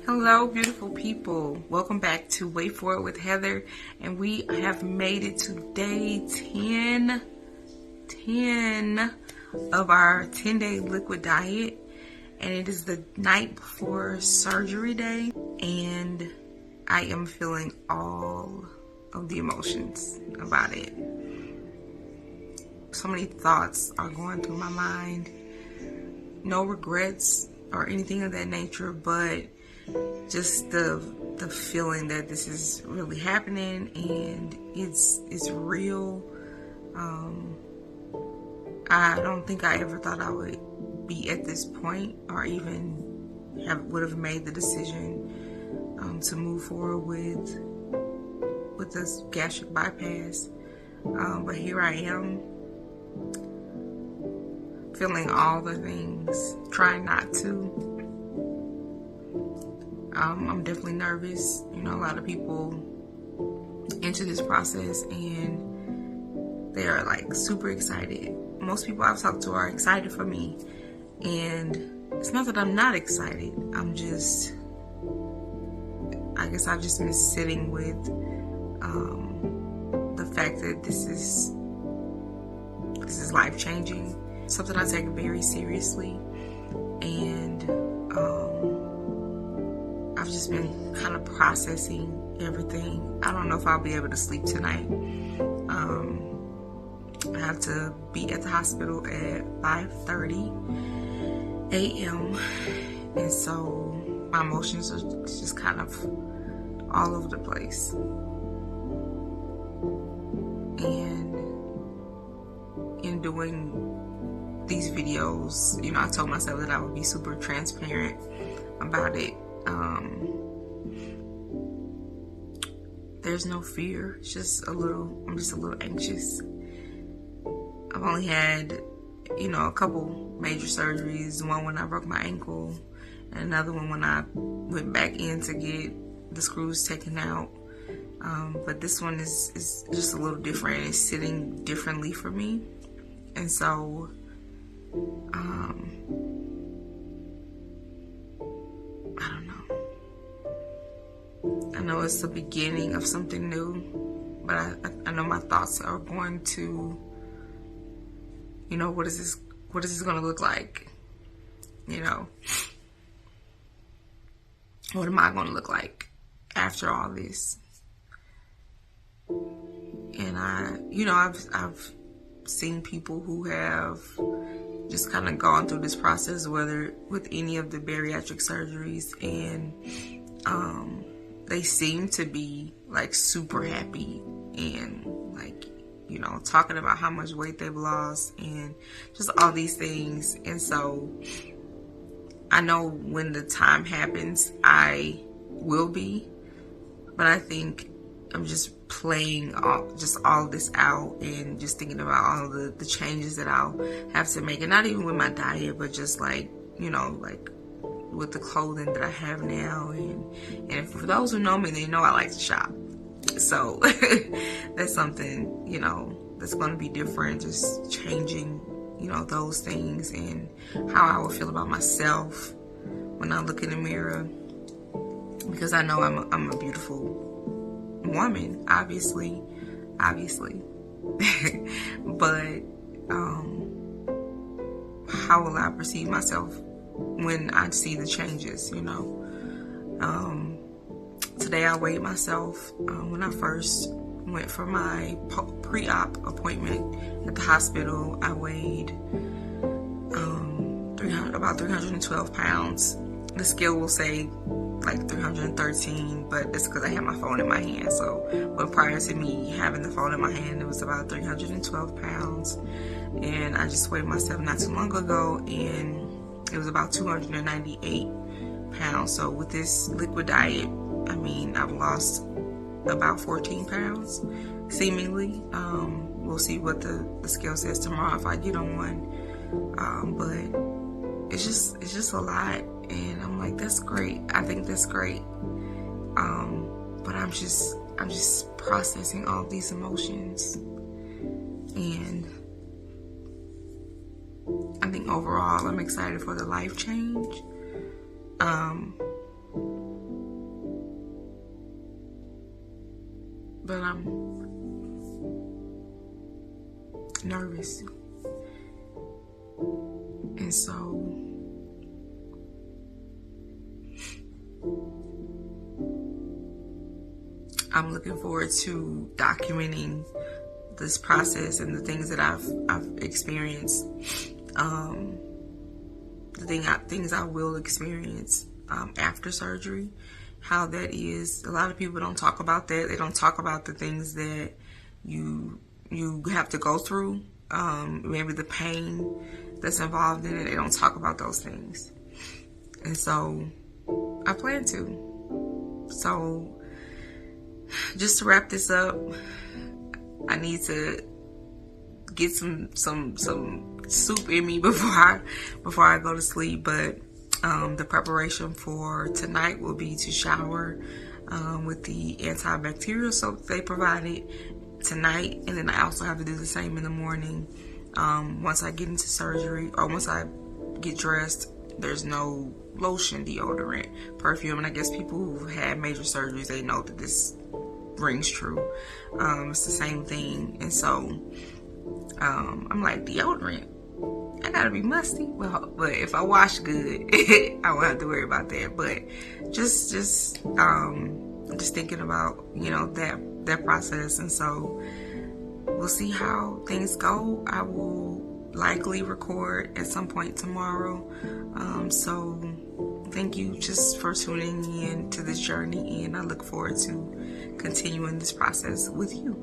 Hello, beautiful people. Welcome back to Wait For It with Heather. And we have made it to day 10 of our 10-day liquid diet. And it is the night before surgery day. And I am feeling all of the emotions about it. So many thoughts are going through my mind. No regrets or anything of that nature, but just the feeling that this is really happening and it's real. I don't think I ever thought I would be at this point or even would have made the decision to move forward with this gastric bypass. But here I am, feeling all the things, trying not to. I'm definitely nervous. You know, a lot of people enter this process and they are like super excited. Most people I've talked to are excited for me, and it's not that I'm not excited. I guess I've just been sitting with the fact that this is life changing, something I take very seriously, and I've just been kind of processing everything. I don't know if I'll be able to sleep tonight. I have to be at the hospital at 5:30 a.m. And so my emotions are just kind of all over the place. And in doing these videos, you know, I told myself that I would be super transparent about it. There's no fear. It's just I'm just a little anxious. I've only had, you know, a couple major surgeries. One when I broke my ankle, and another one when I went back in to get the screws taken out. But this one is just a little different. It's sitting differently for me. And so, I don't know. I know it's the beginning of something new, but I know my thoughts are going to, you know, what is this going to look like? You know, what am I going to look like after all this? And I've seen people who have just kind of gone through this process, whether with any of the bariatric surgeries, and they seem to be like super happy and like, you know, talking about how much weight they've lost and just all these things. And so I know when the time happens, I will be, but I think I'm just playing all of this out and just thinking about all of the changes that I'll have to make, and not even with my diet, but just like, you know, like with the clothing that I have now. And for those who know me, they know I like to shop. So that's something, you know, that's going to be different, just changing, you know, those things and how I will feel about myself when I look in the mirror, because I know I'm a beautiful woman, obviously. But how will I perceive myself when I see the changes, you know? Today I weighed myself. When I first went for my pre-op appointment at the hospital, I weighed about 312 pounds. The scale will say like 313, but it's because I had my phone in my hand. So, but prior to me having the phone in my hand, it was about 312 pounds. And I just weighed myself not too long ago, and it was about 298 pounds. So with this liquid diet, I mean, I've lost about 14 pounds, seemingly. We'll see what the scale says tomorrow if I get on one. But it's just a lot, and I'm like, that's great. I think that's great. But I'm just processing all these emotions, and I think overall I'm excited for the life change. but I'm nervous. And so I'm looking forward to documenting this process and the things that I've experienced, things I will experience after surgery, how that is. A lot of people don't talk about that. They don't talk about the things that you have to go through, maybe the pain that's involved in it. They don't talk about those things. And so I plan to. So just to wrap this up, I need to get some soup in me before I go to sleep. But the preparation for tonight will be to shower with the antibacterial soap they provided tonight, and then I also have to do the same in the morning. Once I get into surgery, or once I get dressed, there's no lotion, deodorant, perfume, and I guess people who've had major surgeries, they know that this rings true. It's the same thing. And so I'm like, deodorant, I gotta be musty. Well, but if I wash good, I won't have to worry about that. But just thinking about, you know, that process. And so we'll see how things go. I will likely record at some point tomorrow. So thank you just for tuning in to this journey, and I look forward to continuing this process with you.